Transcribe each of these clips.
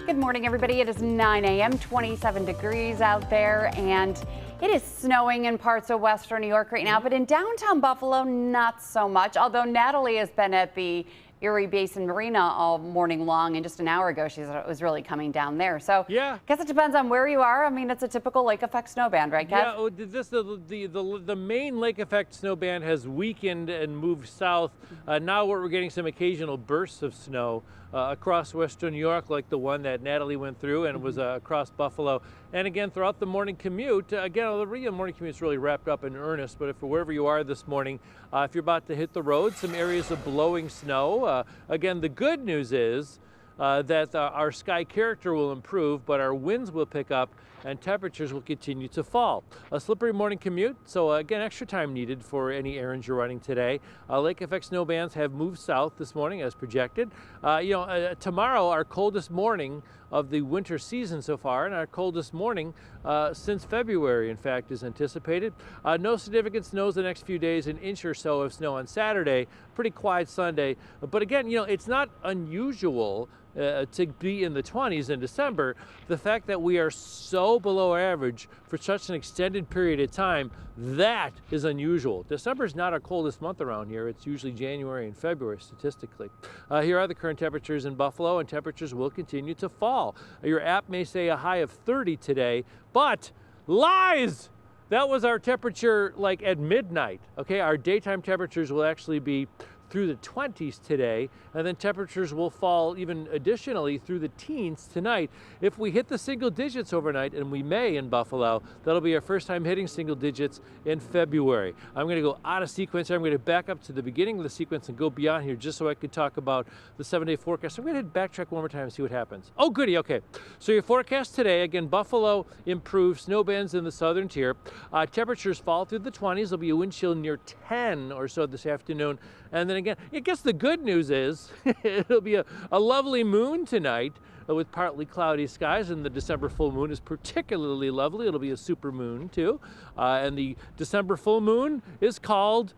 Good morning, everybody. It is 9 a.m., 27 degrees out there, and it is snowing in parts of western New York right now, but in downtown Buffalo, not so much. Although Natalie has been at the Erie Basin Marina all morning long, and just an hour ago, she said it was really coming down there. So yeah, I guess it depends on where you are. I mean, it's a typical lake effect snow band, right, Kev? Yeah, the main lake effect snow band has weakened and moved south. Now we're getting some occasional bursts of snow across western New York, like the one that Natalie went through, and it was across Buffalo. And again, throughout the morning commute, the morning commute is really wrapped up in earnest, but if wherever you are this morning, if you're about to hit the road, some areas of blowing snow. Again, the good news is that our sky character will improve, but our winds will pick up and temperatures will continue to fall. A slippery morning commute, so again, extra time needed for any errands you're running today. Lake effect snow bands have moved south this morning as projected. Tomorrow, our coldest morning of the winter season so far, and our coldest morning since February, in fact, is anticipated. No significant snows the next few days, an inch or so of snow on Saturday, pretty quiet Sunday. But again, it's not unusual to be in the 20s in December. The fact that we are so below average for such an extended period of time, that is unusual. December is not our coldest month around here. It's usually January and February statistically. Here are the current temperatures in Buffalo, and temperatures will continue to fall. Your app may say a high of 30 today, but lies! That was our temperature like at midnight, okay? Our daytime temperatures will actually be through the 20s today, and then temperatures will fall even additionally through the teens tonight. If we hit the single digits overnight, and we may in Buffalo, that'll be our first time hitting single digits in February. I'm going to go out of sequence here. I'm going to back up to the beginning of the sequence and go beyond here just so I could talk about the 7-day forecast. I'm going to backtrack one more time and see what happens. Oh, goody, okay. So your forecast today, again, Buffalo improved, snow bands in the southern tier. Temperatures fall through the 20s. There'll be a wind chill near 10 or so this afternoon. And then again, I guess the good news is it'll be a lovely moon tonight with partly cloudy skies, and the December full moon is particularly lovely. It'll be a super moon too. And the December full moon is called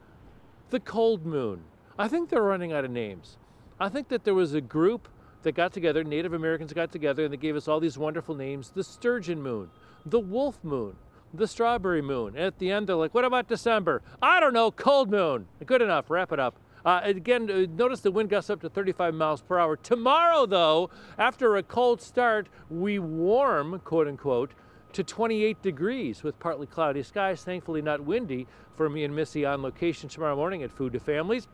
the cold moon. I think they're running out of names. I think that there was a group that got together, Native Americans got together, and they gave us all these wonderful names: the sturgeon moon, the wolf moon, the strawberry moon. And at the end, they're like, what about December? I don't know, cold moon. Good enough, wrap it up. Again, notice the wind gusts up to 35 miles per hour. Tomorrow, though, after a cold start, we warm, quote unquote, to 28 degrees with partly cloudy skies, thankfully not windy, for me and Missy on location tomorrow morning at Food to Families.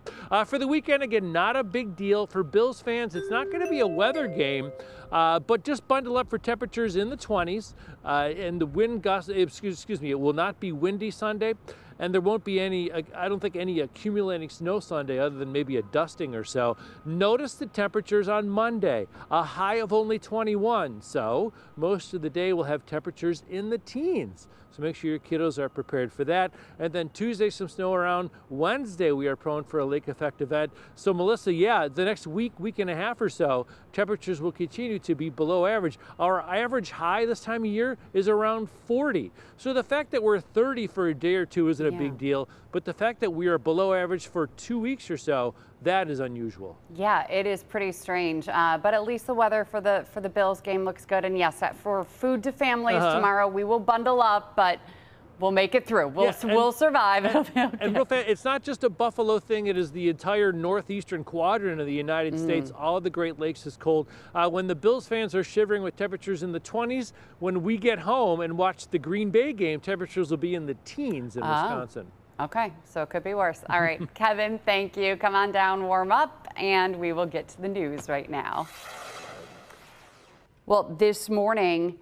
For the weekend, again, not a big deal. For Bills fans, it's not going to be a weather game, but just bundle up for temperatures in the 20s. And the wind gusts, excuse me, it will not be windy Sunday. And there won't be any, I don't think, any accumulating snow Sunday other than maybe a dusting or so. Notice the temperatures on Monday, a high of only 21. So most of the day will have temperatures in the teens. So make sure your kiddos are prepared for that. And then Tuesday, some snow around. Wednesday, we are prone for a lake effect event. So Melissa, yeah, the next week and a half or so, temperatures will continue to be below average. Our average high this time of year is around 40. So the fact that we're 30 for a day or two isn't a big deal, but the fact that we are below average for 2 weeks or so, that is unusual. Yeah, it is pretty strange, but at least the weather for the Bills game looks good. And yes, for Food to Families tomorrow, we will bundle up, but we'll make it through. We'll survive. And real fast, it's not just a Buffalo thing. It is the entire northeastern quadrant of the United States. All of the Great Lakes is cold. When the Bills fans are shivering with temperatures in the 20s, when we get home and watch the Green Bay game, temperatures will be in the teens in Wisconsin. Okay, so it could be worse. All right, Kevin, thank you. Come on down, warm up, and we will get to the news right now. Well, this morning,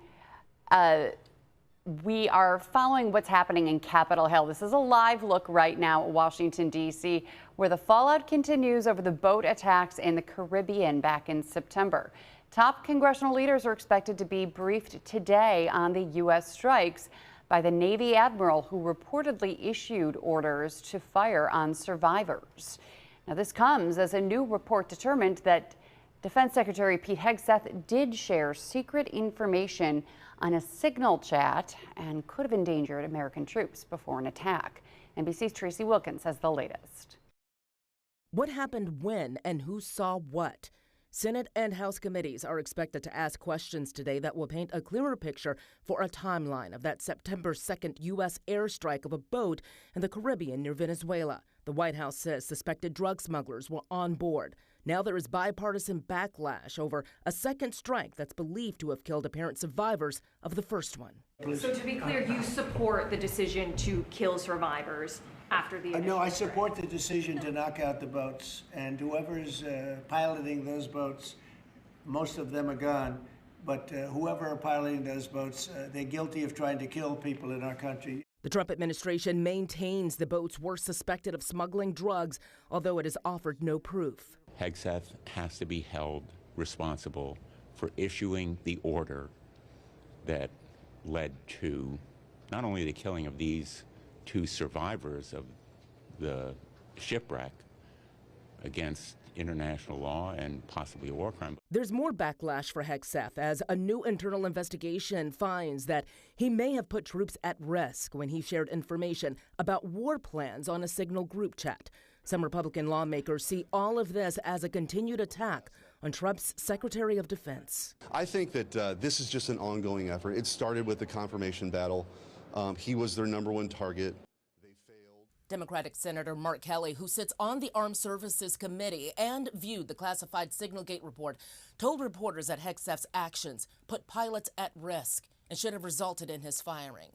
we are following what's happening in Capitol Hill. This is a live look right now at Washington, D.C., where the fallout continues over the boat attacks in the Caribbean back in September. Top congressional leaders are expected to be briefed today on the U.S. strikes by the Navy admiral who reportedly issued orders to fire on survivors. Now, this comes as a new report determined that Defense Secretary Pete Hegseth did share secret information on a signal chat and could have endangered American troops before an attack. NBC's Tracy Wilkins has the latest. What happened when and who saw what? Senate and House committees are expected to ask questions today that will paint a clearer picture for a timeline of that September 2nd U.S. airstrike of a boat in the Caribbean near Venezuela. The White House says suspected drug smugglers were on board. Now there is bipartisan backlash over a second strike that's believed to have killed apparent survivors of the first one. So to be clear, you support the decision to kill survivors after the initial No, I strike? support the decision to knock out the boats, and whoever is piloting those boats, most of them are gone, but whoever are piloting those boats, they're guilty of trying to kill people in our country. The Trump administration maintains the boats were suspected of smuggling drugs, although it has offered no proof. Hegseth has to be held responsible for issuing the order that led to not only the killing of these two survivors of the shipwreck against international law and possibly a war crime. There's more backlash for Hegseth as a new internal investigation finds that he may have put troops at risk when he shared information about war plans on a Signal group chat. Some Republican lawmakers see all of this as a continued attack on Trump's Secretary of Defense. I think that this is just an ongoing effort. It started with the confirmation battle. He was their number one target. They failed. Democratic Senator Mark Kelly, who sits on the Armed Services Committee and viewed the classified Signalgate report, told reporters that Hegseth's actions put pilots at risk and should have resulted in his firing.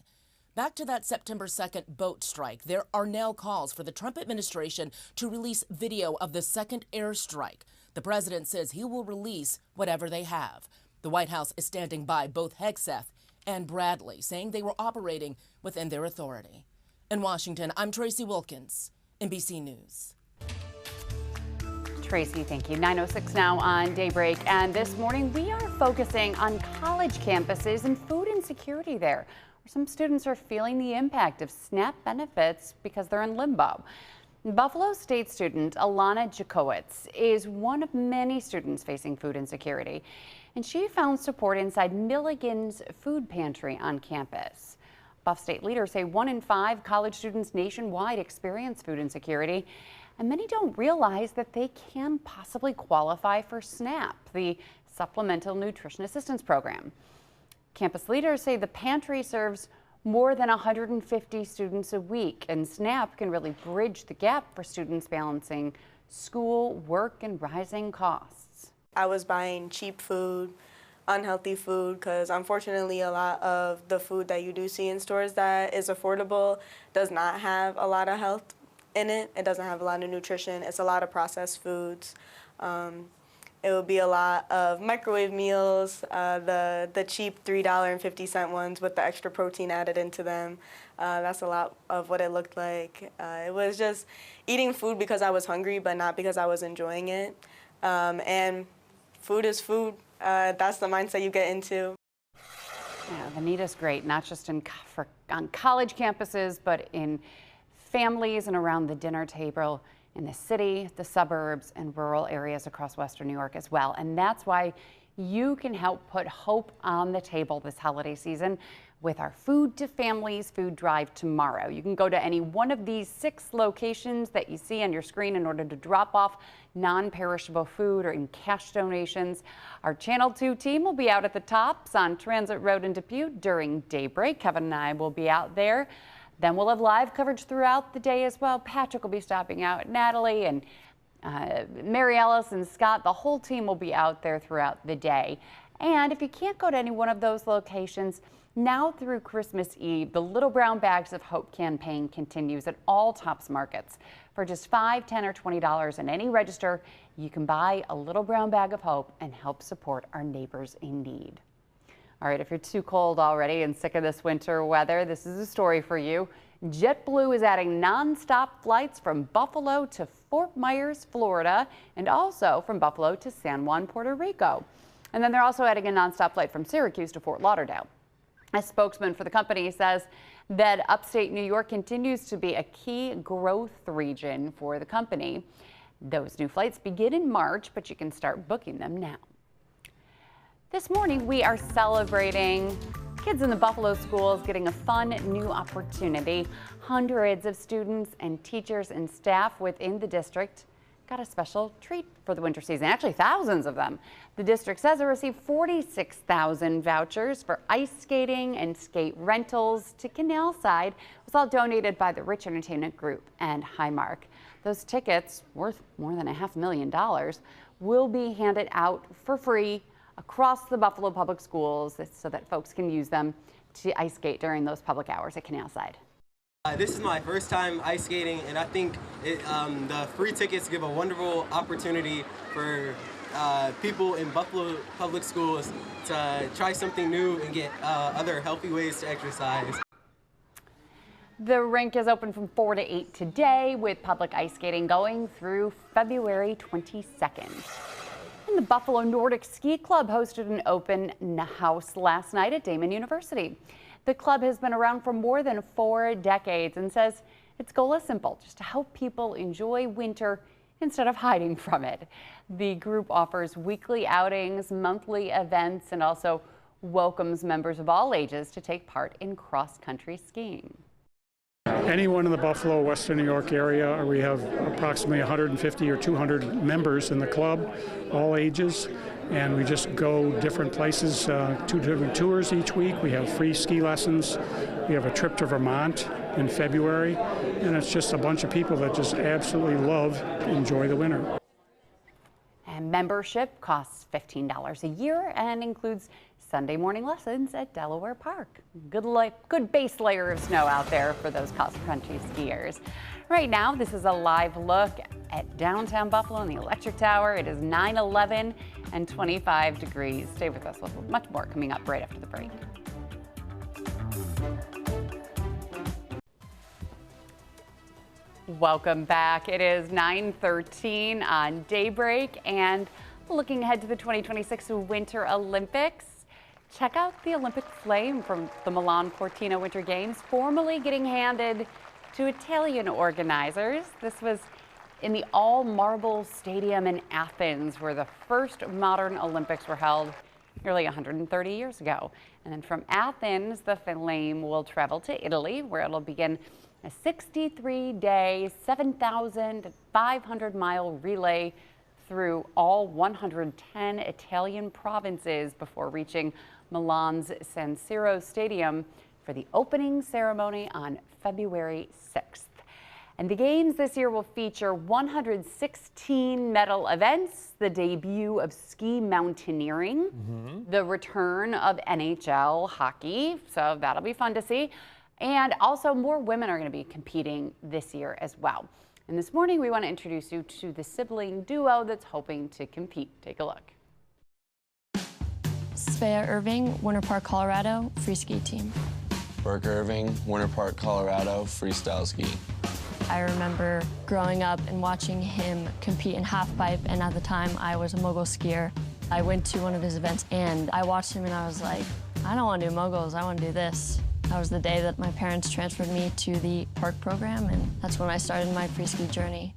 Back to that September 2nd boat strike, there are now calls for the Trump administration to release video of the second airstrike. The president says he will release whatever they have. The White House is standing by both Hegseth and Bradley, saying they were operating within their authority. In Washington, I'm Tracy Wilkins, NBC News. Tracy, thank you. 9:06 now on Daybreak. And this morning, we are focusing on college campuses and food insecurity there, where some students are feeling the impact of SNAP benefits because they're in limbo. Buffalo State student Alana Jakowitz is one of many students facing food insecurity, and she found support inside Milligan's food pantry on campus. Buff State leaders say 1 in 5 college students nationwide experience food insecurity, and many don't realize that they can possibly qualify for SNAP, the Supplemental Nutrition Assistance Program. Campus leaders say the pantry serves more than 150 students a week, and SNAP can really bridge the gap for students balancing school, work, and rising costs. I was buying cheap food, unhealthy food, because unfortunately a lot of the food that you do see in stores that is affordable does not have a lot of health in it. It doesn't have a lot of nutrition. It's a lot of processed foods. It would be a lot of microwave meals, the cheap $3.50 ones with the extra protein added into them. That's a lot of what it looked like. It was just eating food because I was hungry, but not because I was enjoying it. And food is food. That's the mindset you get into. Yeah, the need is great, not just on college campuses, but in families and around the dinner table in the city, the suburbs, and rural areas across Western New York as well. And that's why you can help put hope on the table this holiday season with our Food to Families food drive tomorrow. You can go to any one of these 6 locations that you see on your screen in order to drop off non-perishable food or in cash donations. Our Channel 2 team will be out at the Tops on Transit Road in Depew during daybreak. Kevin and I will be out there. Then we'll have live coverage throughout the day as well. Patrick will be stopping out, Natalie and Mary Ellis and Scott. The whole team will be out there throughout the day. And if you can't go to any one of those locations, now through Christmas Eve, the Little Brown Bags of Hope campaign continues at all Tops markets. For just $5, $10, or $20 in any register, you can buy a Little Brown Bag of Hope and help support our neighbors in need. All right, if you're too cold already and sick of this winter weather, this is a story for you. JetBlue is adding nonstop flights from Buffalo to Fort Myers, Florida, and also from Buffalo to San Juan, Puerto Rico. And then they're also adding a nonstop flight from Syracuse to Fort Lauderdale. A spokesman for the company says that upstate New York continues to be a key growth region for the company. Those new flights begin in March, but you can start booking them now. This morning, we are celebrating kids in the Buffalo schools getting a fun new opportunity. Hundreds of students and teachers and staff within the district got a special treat for the winter season, actually thousands of them. The district says it received 46,000 vouchers for ice skating and skate rentals to Canalside. It was all donated by the Rich Entertainment Group and Highmark. Those tickets, worth more than $500,000, will be handed out for free across the Buffalo Public Schools so that folks can use them to ice skate during those public hours at Canalside. This is my first time ice skating, and I think the free tickets give a wonderful opportunity for people in Buffalo Public Schools to try something new and get other healthy ways to exercise. The rink is open from 4 to 8 today, with public ice skating going through February 22nd. And the Buffalo Nordic Ski Club hosted an open house last night at Damon University. The club has been around for more than 4 decades and says its goal is simple, just to help people enjoy winter instead of hiding from it. The group offers weekly outings, monthly events, and also welcomes members of all ages to take part in cross-country skiing. Anyone in the Buffalo, Western New York area, we have approximately 150 or 200 members in the club, all ages, and we just go different places, 2 different tours each week. We have free ski lessons. We have a trip to Vermont in February, and it's just a bunch of people that just absolutely love, enjoy the winter. And membership costs $15 a year and includes Sunday morning lessons at Delaware Park. Good base layer of snow out there for those cross-country skiers. Right now, this is a live look at downtown Buffalo and the Electric Tower. It is 9:11 and 25 degrees. Stay with us. We'll have much more coming up right after the break. Welcome back. It is 9:13 on Daybreak, and looking ahead to the 2026 Winter Olympics. Check out the Olympic flame from the Milan Cortina Winter Games, formally getting handed to Italian organizers. This was in the all-marble stadium in Athens, where the first modern Olympics were held nearly 130 years ago. And then from Athens, the flame will travel to Italy, where it'll begin a 63-day, 7,500-mile relay through all 110 Italian provinces before reaching Milan's San Siro Stadium for the opening ceremony on February 6th. And the games this year will feature 116 medal events, the debut of ski mountaineering, the return of NHL hockey, so that'll be fun to see. And also more women are going to be competing this year as well. And this morning we want to introduce you to the sibling duo that's hoping to compete. Take a look. Svea Irving, Winter Park, Colorado, free ski team. Burke Irving, Winter Park, Colorado, freestyle ski. I remember growing up and watching him compete in halfpipe, and at the time I was a mogul skier. I went to one of his events and I watched him and I was like, I don't want to do moguls, I want to do this. That was the day that my parents transferred me to the park program, and that's when I started my free ski journey.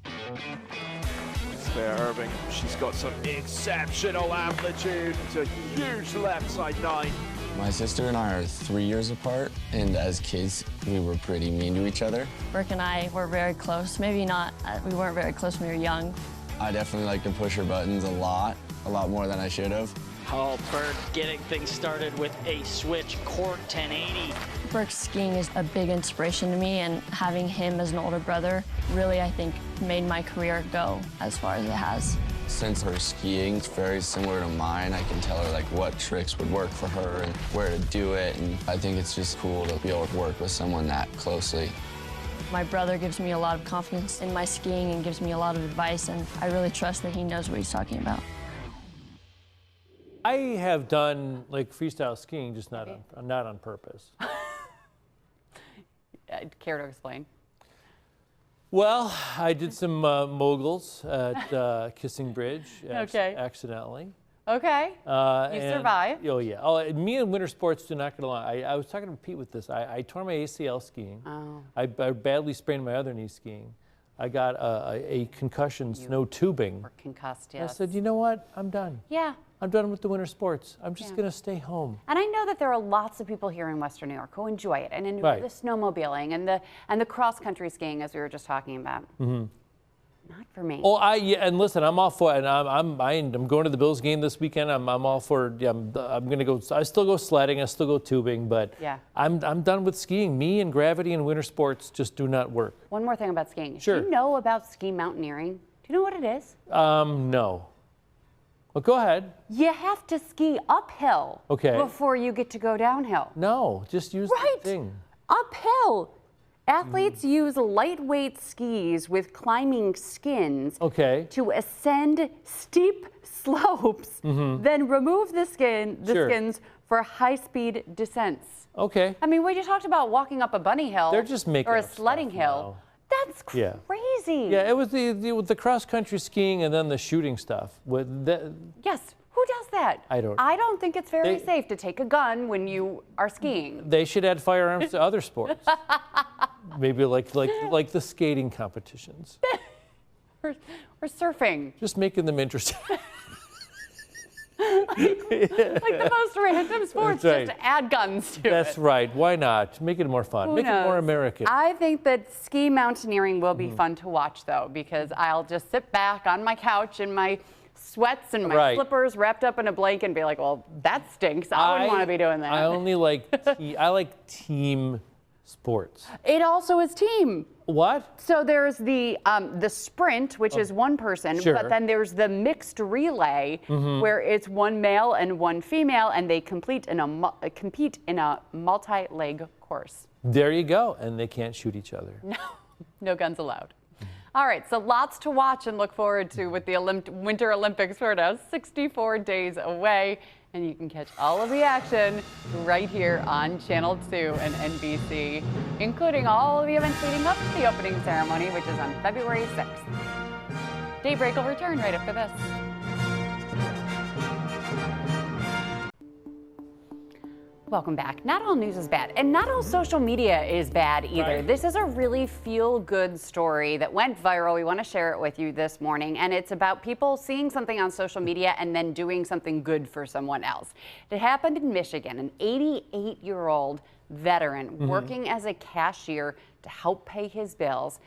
Svea Irving, she's got some exceptional amplitude. It's a huge left side 9. My sister and I are 3 years apart, and as kids, we were pretty mean to each other. Burke and I were very close. Maybe not, we weren't very close when we were young. I definitely like to push her buttons a lot more than I should have. Oh, Burke getting things started with a switch cork 1080. Burke's skiing is a big inspiration to me, and having him as an older brother really, I think, made my career go as far as it has. Since her skiing is very similar to mine, I can tell her like what tricks would work for her and where to do it, and I think it's just cool to be able to work with someone that closely. My brother gives me a lot of confidence in my skiing and gives me a lot of advice, and I really trust that he knows what he's talking about. I have done like freestyle skiing, just not on purpose. Care to explain? Well, I did some moguls at Kissing Bridge accidentally. Okay. You survived. Oh, yeah. Oh, me and winter sports do not get along. I was talking to Pete with this. I tore my ACL skiing. Oh. I badly sprained my other knee skiing. I got a concussion snow tubing. Or concussed, yes. I said, you know what? I'm done. Yeah. I'm done with the winter sports. I'm just going to stay home. And I know that there are lots of people here in Western New York who enjoy it and enjoy the snowmobiling and the cross-country skiing, as we were just talking about. Not for me. Oh, yeah, and listen, I'm all for it. And I'm going to the Bills game this weekend. I'm all for. Yeah, I'm going to go. I still go sledding. I still go tubing. But yeah. I'm done with skiing. Me and gravity and winter sports just do not work. One more thing about skiing. Sure. Do you know about ski mountaineering? Do you know what it is? No. Well, go ahead. You have to ski uphill before you get to go downhill. No, just use the thing. Uphill. Athletes use lightweight skis with climbing skins to ascend steep slopes, then remove the skins for high-speed descents. Okay. I mean, we just talked about walking up a bunny hill They're just making or a up sledding stuff hill. That's crazy. Yeah, it was the cross-country skiing and then the shooting stuff. Yes. Who does that? I don't. I don't think it's very safe to take a gun when you are skiing. They should add firearms to other sports. Maybe like the skating competitions. or surfing. Just making them interesting. like the most random sports, That's right. just add guns to it. That's right. Why not? Make it more fun. Who Make knows? it more American. I think that ski mountaineering will be fun to watch, though, because I'll just sit back on my couch in my sweats and my slippers wrapped up in a blanket and be like, well, that stinks. I wouldn't want to be doing that. I only like I like team sports. It also is team. What? So there's the sprint, which is one person, but then there's the mixed relay, where it's one male and one female, and they compete in a multi-leg course. There you go, and they can't shoot each other. No guns allowed. All right, so lots to watch and look forward to with the Winter Olympics. We're now 64 days away, and you can catch all of the action right here on Channel 2 and NBC, including all of the events leading up to the opening ceremony, which is on February 6th. Daybreak will return right after this. Welcome back. Not all news is bad, and not all social media is bad either. This is a really feel-good story that went viral. We want to share it with you this morning, and it's about people seeing something on social media and then doing something good for someone else. It happened in Michigan. An 88-year-old veteran working as a cashier to help pay his bills.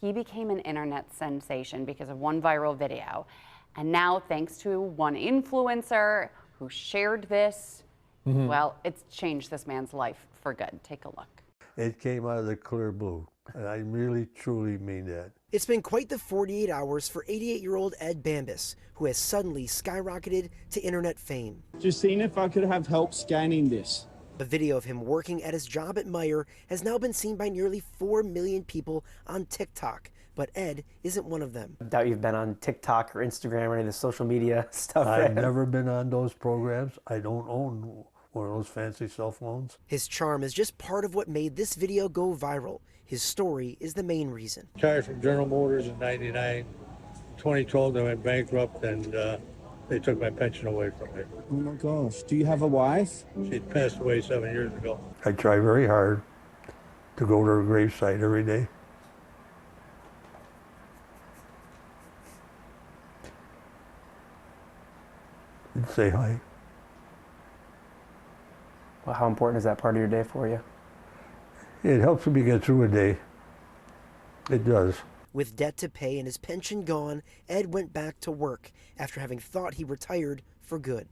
He became an internet sensation because of one viral video. And now, thanks to one influencer who shared this, well, it's changed this man's life for good. Take a look. It came out of the clear blue, and I really, truly mean that. It's been quite the 48 hours for 88-year-old Ed Bambus, who has suddenly skyrocketed to internet fame. Just seeing if I could have help scanning this. A video of him working at his job at Meijer has now been seen by nearly 4 million people on TikTok. But Ed isn't one of them. I doubt you've been on TikTok or Instagram or any of the social media stuff. I've never been on those programs. I don't own one of those fancy cell phones. His charm is just part of what made this video go viral. His story is the main reason. Retired from General Motors in '99. 2012, I went bankrupt, and they took my pension away from me. Oh my gosh, do you have a wife? She passed away 7 years ago. I try very hard to go to her gravesite every day. And say hi. Well, how important is that part of your day for you? It helps me get through a day. It does. With debt to pay and his pension gone, Ed went back to work after having thought he retired for good.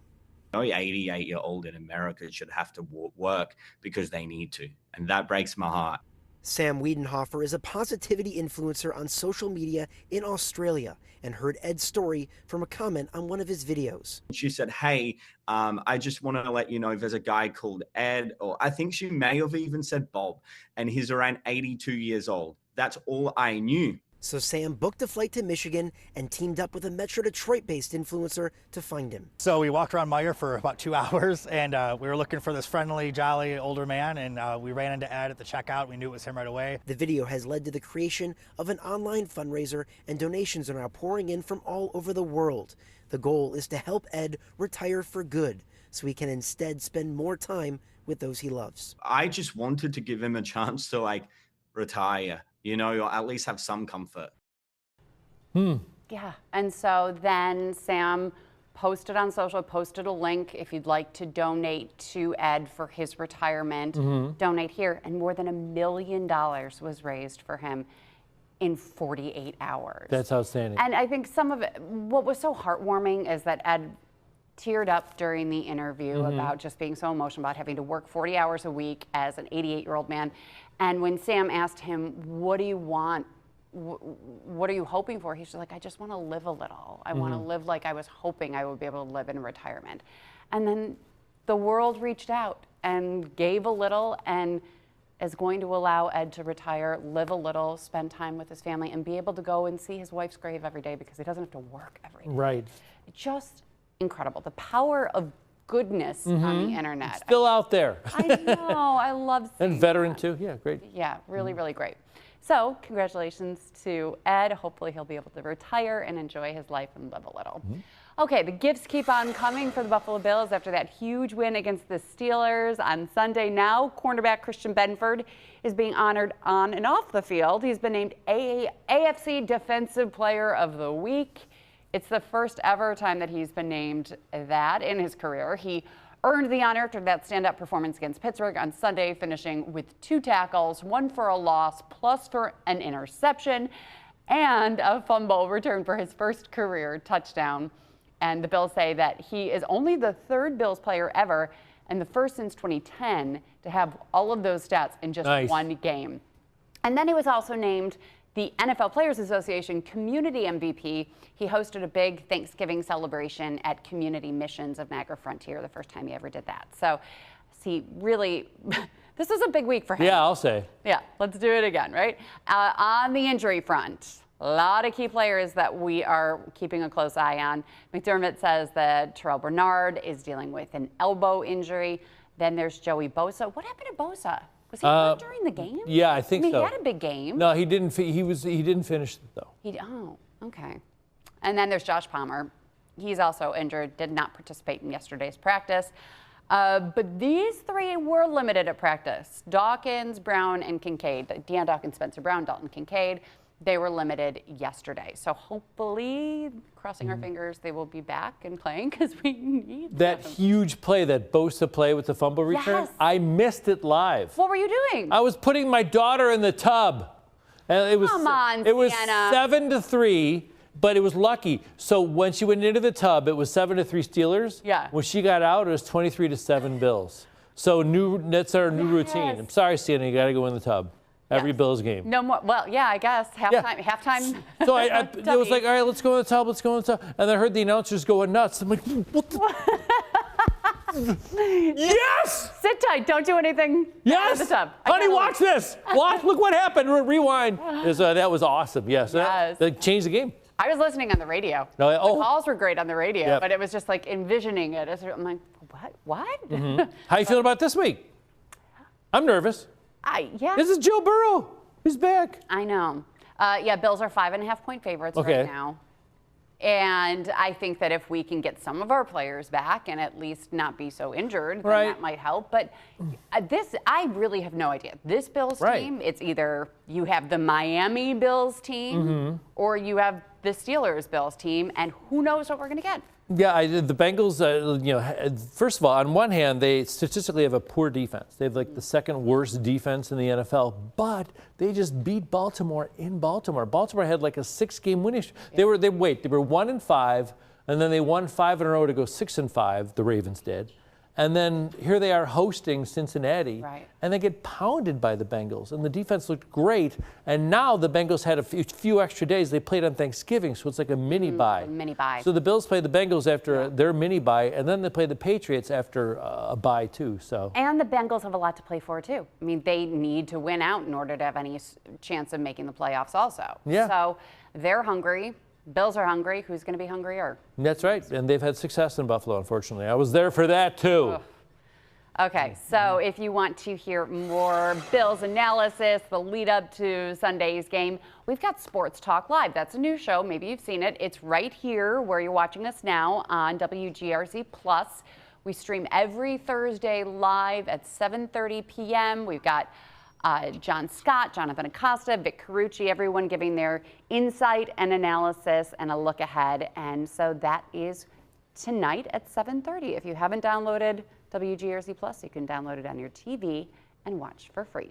No 88-year-old in America should have to work because they need to, and that breaks my heart. Sam Wiedenhofer is a positivity influencer on social media in Australia and heard Ed's story from a comment on one of his videos. She said, hey, I just want to let you know there's a guy called Ed, or I think she may have even said Bob, and he's around 82 years old. That's all I knew. So Sam booked a flight to Michigan and teamed up with a Metro Detroit-based influencer to find him. So we walked around Meijer for about 2 hours, and we were looking for this friendly, jolly older man, and we ran into Ed at the checkout. We knew it was him right away. The video has led to the creation of an online fundraiser, and donations are now pouring in from all over the world. The goal is to help Ed retire for good, so he can instead spend more time with those he loves. I just wanted to give him a chance to retire, or at least have some comfort. Yeah, and so then Sam posted on social, posted a link if you'd like to donate to Ed for his retirement. Donate here, and more than $1 million was raised for him. in 48 hours. That's outstanding. And I think some of it, what was so heartwarming is that Ed teared up during the interview about just being so emotional about having to work 40 hours a week as an 88-year-old man. And when Sam asked him, what do you want? What are you hoping for? He's just like, I just want to live a little. I want to live like I was hoping I would be able to live in retirement. And then the world reached out and gave a little and is going to allow Ed to retire, live a little, spend time with his family, and be able to go and see his wife's grave every day because he doesn't have to work every day. Right. Just incredible. The power of goodness on the internet. It's still out there. I know. I love seeing And veteran that. too. Yeah, great. Yeah, really, really great. So congratulations to Ed. Hopefully he'll be able to retire and enjoy his life and live a little. Okay, the gifts keep on coming for the Buffalo Bills after that huge win against the Steelers on Sunday. Now, cornerback Christian Benford is being honored on and off the field. He's been named AFC Defensive Player of the Week. It's the first ever time that he's been named that in his career. He earned the honor after that stand-up performance against Pittsburgh on Sunday, finishing with 2 tackles, 1 for a loss, plus for an interception, and a fumble return for his first career touchdown. And the Bills say that he is only the 3rd Bills player ever and the first since 2010 to have all of those stats in just one game. And then he was also named the NFL Players Association Community MVP. He hosted a big Thanksgiving celebration at Community Missions of Niagara Frontier, the first time he ever did that. So, see, really, this was a big week for him. Yeah, I'll say. Yeah, let's do it again, right? On the injury front, a lot of key players that we are keeping a close eye on. McDermott says that Terrell Bernard is dealing with an elbow injury. Then there's Joey Bosa. What happened to Bosa? Was he hurt during the game? Yeah, I think so. He had a big game. No, he didn't. He didn't finish it though. Oh, okay. And then there's Josh Palmer. He's also injured. Did not participate in yesterday's practice. But these 3 were limited at practice: Dawkins, Brown, and Kincaid. Deion Dawkins, Spencer Brown, Dalton Kincaid. They were limited yesterday. So hopefully, crossing our fingers, they will be back and playing because we need that them. huge play, that Bosa play with the fumble return. Yes. I missed it live. What were you doing? I was putting my daughter in the tub. And it was, Come on, it was Sienna. 7-3, but it was lucky. So when she went into the tub, it was 7-3 Steelers. Yeah. When she got out, it was 23-7 Bills. So that's our new routine. I'm sorry, Sienna, you got to go in the tub. Every Bills game. No more. Well, yeah, I guess halftime. Halftime. So it was like, all right, let's go in the tub. Let's go in the tub. And I heard the announcers going nuts. I'm like, what the? Yes! Sit tight. Don't do anything. Yes! Out of the tub. Honey, watch this. Watch. Look what happened. Rewind. That was awesome. Yes. Yes. That changed the game. I was listening on the radio. No, The calls were great on the radio, Yep. but it was just like envisioning it. I'm like, what? How you feeling about this week? I'm nervous. Yeah. This is Joe Burrow. He's back. I know. Yeah, Bills are 5.5-point favorites right now. And I think that if we can get some of our players back and at least not be so injured, then that might help. But I really have no idea. This Bills team, it's either you have the Miami Bills team or you have the Steelers Bills team, and who knows what we're going to get. Yeah, the Bengals, first of all, on one hand, they statistically have a poor defense. They have like the 2nd worst defense in the NFL, but they just beat Baltimore in Baltimore. Baltimore had like a 6-game winning streak. They were 1-5, and then they won 5 in a row to go 6-5. The Ravens did. And then here they are hosting Cincinnati, and they get pounded by the Bengals. And the defense looked great. And now the Bengals had a few extra days. They played on Thanksgiving, so it's like a mini bye. So the Bills play the Bengals after their mini bye, and then they play the Patriots after a bye too. So. And the Bengals have a lot to play for too. I mean, they need to win out in order to have any chance of making the playoffs also. Yeah. So they're hungry. Bills are hungry. Who's going to be hungrier? That's right. And they've had success in Buffalo, unfortunately. I was there for that, too. Okay, so if you want to hear more Bills analysis, the lead up to Sunday's game, we've got Sports Talk Live. That's a new show. Maybe you've seen it. It's right here where you're watching us now on WGRZ Plus. We stream every Thursday live at 7:30 p.m. We've got John Scott, Jonathan Acosta, Vic Carucci, everyone giving their insight and analysis and a look ahead. And so that is tonight at 7:30. If you haven't downloaded WGRZ Plus, you can download it on your TV and watch for free.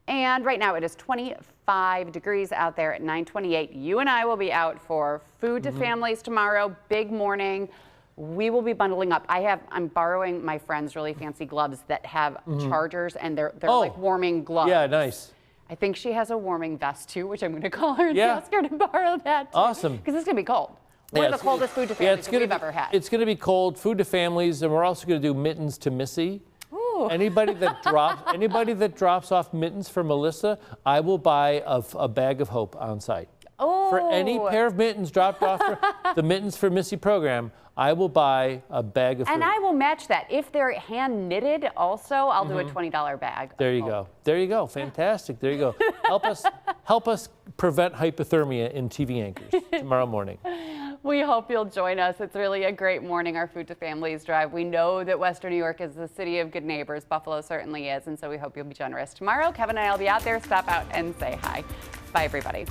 And right now it is 25 degrees out there at 9:28. You and I will be out for Food to Families tomorrow. Big morning. We will be bundling up. I'm borrowing my friend's really fancy gloves that have chargers, and they're like warming gloves. Yeah, nice. I think she has a warming vest too, which I'm going to call her and ask her to borrow that too. Awesome. Because it's going to be cold. One of the coldest Food to Families that we've ever had. It's going to be cold. Food to Families, and we're also going to do mittens to Missy. Ooh. Anybody that drops off mittens for Melissa, I will buy a bag of hope on site. Oh. For any pair of mittens dropped off for the Mittens for Missy program, I will buy a bag of food. And I will match that. If they're hand knitted also, I'll do a $20 bag. There you go. There you go. Fantastic. There you go. Help us prevent hypothermia in TV anchors tomorrow morning. We hope you'll join us. It's really a great morning, our Food to Families drive. We know that Western New York is the city of good neighbors. Buffalo certainly is, and so we hope you'll be generous. Tomorrow, Kevin and I will be out there. Stop out and say hi. Bye, everybody.